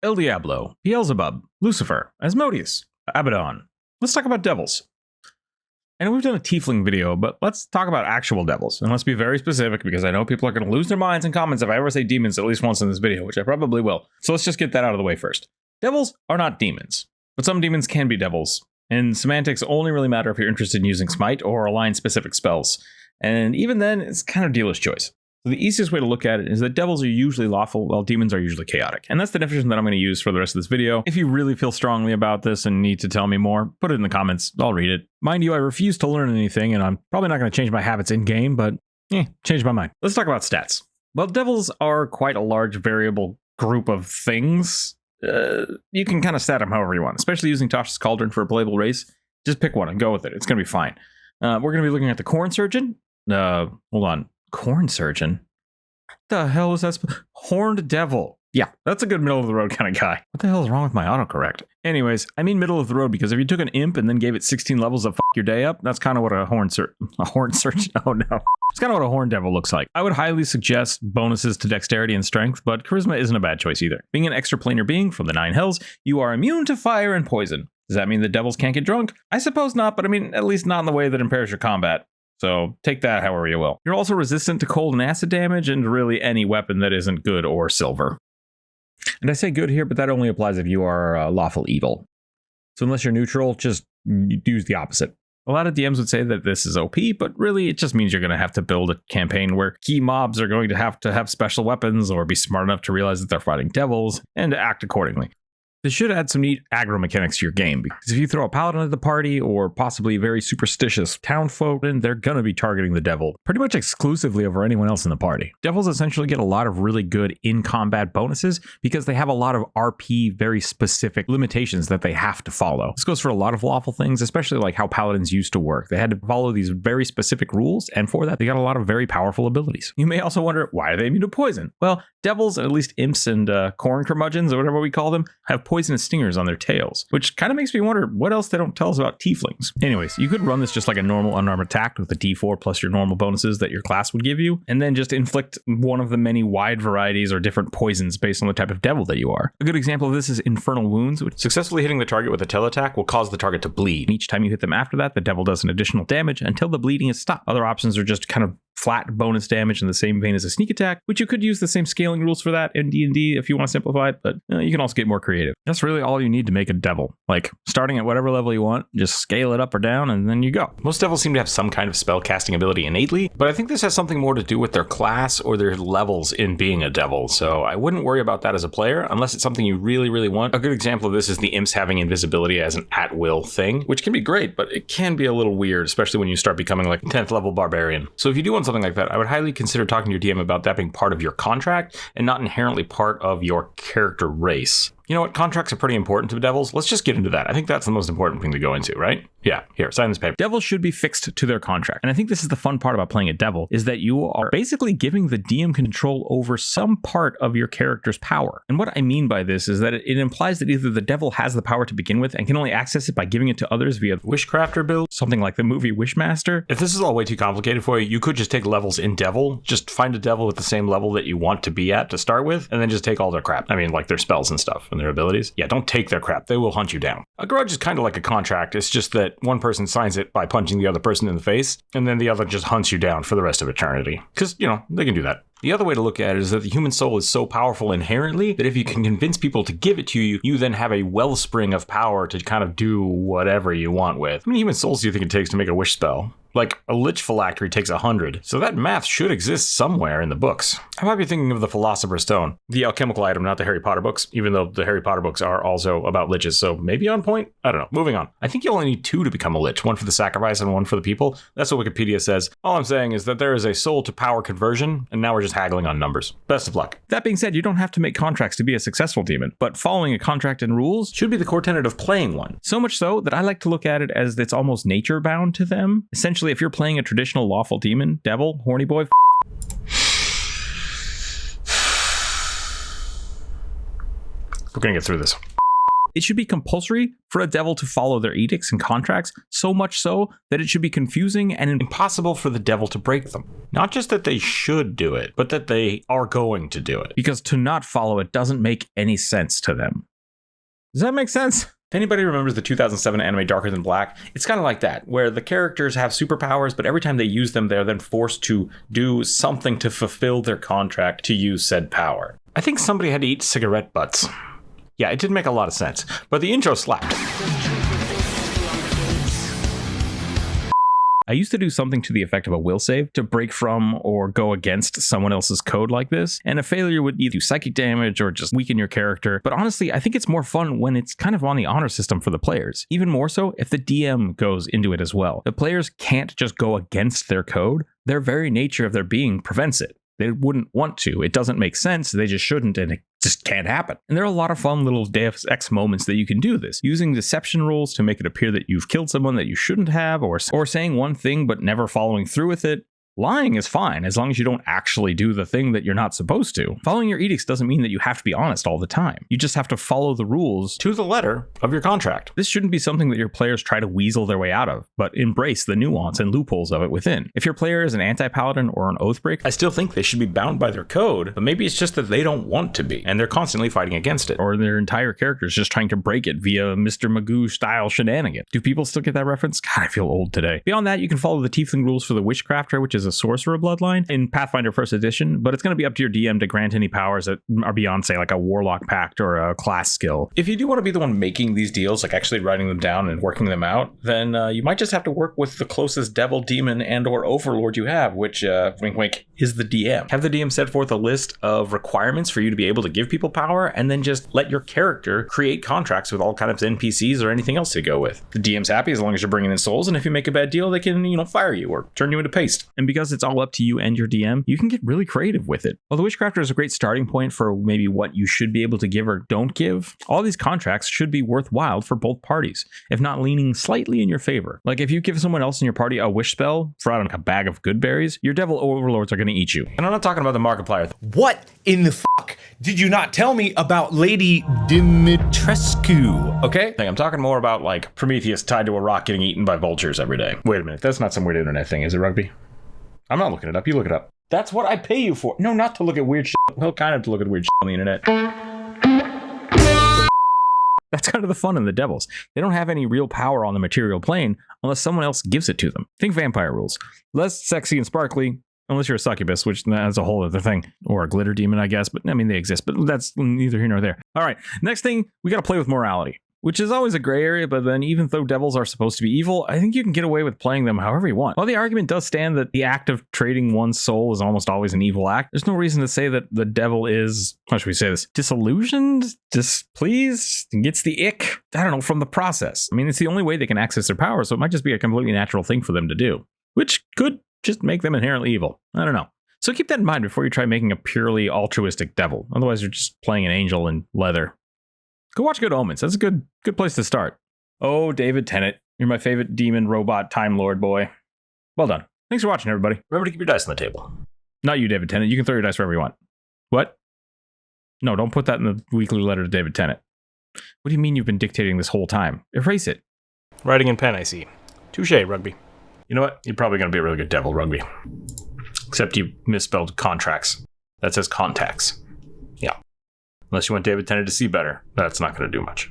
El Diablo, Beelzebub, Lucifer, Asmodeus, Abaddon. Let's talk about devils. And we've done a tiefling video, but let's talk about actual devils. And let's be very specific because I know people are going to lose their minds in comments if I ever say demons at least once in this video, which I probably will. So let's just get that out of the way first. Devils are not demons, but some demons can be devils. And semantics only really matter if you're interested in using smite or align specific spells. And even then, it's kind of dealer's choice. So the easiest way to look at it is that devils are usually lawful, while demons are usually chaotic. And that's the definition that I'm going to use for the rest of this video. If you really feel strongly about this and need to tell me more, put it in the comments. I'll read it. Mind you, I refuse to learn anything, and I'm probably not going to change my habits in-game, but change my mind. Let's talk about stats. Well, devils are quite a large variable group of things. You can kind of stat them however you want, especially using Tasha's Cauldron for a playable race. Just pick one and go with it. It's going to be fine. We're going to be looking at the Corn Surgeon. Hold on. Corn Surgeon? What the hell was that? Horned Devil. Yeah, that's a good middle of the road kind of guy. What the hell is wrong with my autocorrect? Anyways, I mean middle of the road because if you took an imp and then gave it 16 levels of your day up, that's kind of what a horn surgeon. Oh no. It's kind of what a horned devil looks like. I would highly suggest bonuses to dexterity and strength, but charisma isn't a bad choice either. Being an extraplanar being from the Nine Hells, you are immune to fire and poison. Does that mean the devils can't get drunk? I suppose not, but I mean, at least not in the way that impairs your combat. So take that however you will. You're also resistant to cold and acid damage and really any weapon that isn't good or silver. And I say good here, but that only applies if you are lawful evil. So unless you're neutral, just use the opposite. A lot of DMs would say that this is OP, but really it just means you're going to have to build a campaign where key mobs are going to have special weapons or be smart enough to realize that they're fighting devils and to act accordingly. This should add some neat aggro mechanics to your game, because if you throw a paladin at the party or possibly very superstitious townfolk, then they're going to be targeting the devil pretty much exclusively over anyone else in the party. Devils essentially get a lot of really good in-combat bonuses because they have a lot of RP very specific limitations that they have to follow. This goes for a lot of lawful things, especially like how paladins used to work. They had to follow these very specific rules, and for that they got a lot of very powerful abilities. You may also wonder, why are they immune to poison? Well, devils, at least imps and corn curmudgeons or whatever we call them, have poisonous stingers on their tails, which kind of makes me wonder what else they don't tell us about tieflings. Anyways, you could run this just like a normal unarmed attack with a d4 plus your normal bonuses that your class would give you, and then just inflict one of the many wide varieties or different poisons based on the type of devil that you are. A good example of this is Infernal Wounds, which successfully hitting the target with a tail attack will cause the target to bleed. Each time you hit them after that, the devil does an additional damage until the bleeding is stopped. Other options are just kind of flat bonus damage in the same vein as a sneak attack, which you could use the same scaling rules for that in D&D if you want to simplify it, but you can also get more creative. That's really all you need to make a devil. Like, starting at whatever level you want, just scale it up or down, and then you go. Most devils seem to have some kind of spell casting ability innately, but I think this has something more to do with their class or their levels in being a devil, so I wouldn't worry about that as a player unless it's something you really, really want. A good example of this is the imps having invisibility as an at-will thing, which can be great, but it can be a little weird, especially when you start becoming like 10th level barbarian. So if you do want something like that, I would highly consider talking to your DM about that being part of your contract and not inherently part of your character race. You know what? Contracts are pretty important to devils. Let's just get into that. I think that's the most important thing to go into, right? Yeah, here, sign this paper. Devils should be fixed to their contract. And I think this is the fun part about playing a devil, is that you are basically giving the DM control over some part of your character's power. And what I mean by this is that it implies that either the devil has the power to begin with and can only access it by giving it to others via the Wishcrafter build, something like the movie Wishmaster. If this is all way too complicated for you, you could just take levels in devil, just find a devil at the same level that you want to be at to start with, and then just take all their crap. I mean, like their spells and stuff and their abilities. Yeah, don't take their crap. They will hunt you down. A grudge is kind of like a contract. It's just that one person signs it by punching the other person in the face, and then the other just hunts you down for the rest of eternity. Because, you know, they can do that. The other way to look at it is that the human soul is so powerful inherently that if you can convince people to give it to you, you then have a wellspring of power to kind of do whatever you want with. How many human souls do you think it takes to make a wish spell? Like, a lich phylactery takes 100, so that math should exist somewhere in the books. I might be thinking of the Philosopher's Stone, the alchemical item, not the Harry Potter books, even though the Harry Potter books are also about liches, so maybe on point? I don't know. Moving on. I think you only need 2 to become a lich, one for the sacrifice and one for the people. That's what Wikipedia says. All I'm saying is that there is a soul to power conversion, and now we're just haggling on numbers. Best of luck. That being said, you don't have to make contracts to be a successful demon, but following a contract and rules should be the core tenet of playing one. So much so that I like to look at it as it's almost nature bound to them. Essentially, if you're playing a traditional lawful demon, devil, horny boy, we're gonna get through this. it should be compulsory for a devil to follow their edicts and contracts, so much so that it should be confusing and impossible for the devil to break them. Not just that they should do it, but that they are going to do it. Because to not follow it doesn't make any sense to them. Does that make sense? If anybody remembers the 2007 anime Darker Than Black, it's kind of like that, where the characters have superpowers, but every time they use them, they're then forced to do something to fulfill their contract to use said power. I think somebody had to eat cigarette butts. Yeah, it didn't make a lot of sense, but the intro slapped. I used to do something to the effect of a will save to break from or go against someone else's code like this, and a failure would either do psychic damage or just weaken your character. But honestly, I think it's more fun when it's kind of on the honor system for the players. Even more so if the DM goes into it as well. The players can't just go against their code. Their very nature of their being prevents it. They wouldn't want to. It doesn't make sense. They just shouldn't, and it just can't happen. And there are a lot of fun little Deus Ex moments that you can do this, using deception rules to make it appear that you've killed someone that you shouldn't have, or saying one thing but never following through with it. Lying is fine, as long as you don't actually do the thing that you're not supposed to. Following your edicts doesn't mean that you have to be honest all the time. You just have to follow the rules to the letter of your contract. This shouldn't be something that your players try to weasel their way out of, but embrace the nuance and loopholes of it within. If your player is an anti-paladin or an oathbreaker, I still think they should be bound by their code, but maybe it's just that they don't want to be, and they're constantly fighting against it, or their entire character is just trying to break it via Mr. Magoo-style shenanigans. Do people still get that reference? God, I feel old today. Beyond that, you can follow the tiefling rules for the witchcrafter, which is a sorcerer bloodline in Pathfinder 1st edition, but it's going to be up to your DM to grant any powers that are beyond, say, like a warlock pact or a class skill. If you do want to be the one making these deals, like actually writing them down and working them out, then you might just have to work with the closest devil, demon, and or overlord you have, which, wink wink, is the DM. Have the DM set forth a list of requirements for you to be able to give people power, and then just let your character create contracts with all kinds of NPCs or anything else to go with. The DM's happy as long as you're bringing in souls, and if you make a bad deal, they can, fire you or turn you into paste. And because it's all up to you and your DM, you can get really creative with it. While the Witchcrafter is a great starting point for maybe what you should be able to give or don't give, all these contracts should be worthwhile for both parties, if not leaning slightly in your favor. Like if you give someone else in your party a wish spell for, I don't know, a bag of good berries, your devil overlords are going to eat you. And I'm not talking about the Markiplier. What in the fuck did you not tell me about Lady Dimitrescu? Okay? I'm talking more about like Prometheus tied to a rock getting eaten by vultures every day. Wait a minute, that's not some weird internet thing, is it, Rugby? I'm not looking it up. You look it up. That's what I pay you for. No, not to look at weird shit. Well, kind of to look at weird shit on the internet. That's kind of the fun in the devils. They don't have any real power on the material plane unless someone else gives it to them. Think vampire rules. Less sexy and sparkly, unless you're a succubus, which that's a whole other thing. Or a glitter demon, I guess. But I mean, they exist. But that's neither here nor there. All right. Next thing, we got to play with morality, which is always a gray area, but then even though devils are supposed to be evil, I think you can get away with playing them however you want. While the argument does stand that the act of trading one's soul is almost always an evil act, there's no reason to say that the devil is, how should we say this, disillusioned, displeased, gets the ick, I don't know, from the process. I mean, it's the only way they can access their power, so it might just be a completely natural thing for them to do, which could just make them inherently evil. I don't know. So keep that in mind before you try making a purely altruistic devil. Otherwise, you're just playing an angel in leather. Go watch Good Omens. That's a good place to start. Oh, David Tennant. You're my favorite demon, robot, time lord boy. Well done. Thanks for watching, everybody. Remember to keep your dice on the table. Not you, David Tennant. You can throw your dice wherever you want. What? No, don't put that in the weekly letter to David Tennant. What do you mean you've been dictating this whole time? Erase it. Writing in pen, I see. Touche, Rugby. You know what? You're probably going to be a really good devil, Rugby. Except you misspelled contracts. That says contacts. Yeah. Unless you want David Tennant to see better, that's not going to do much.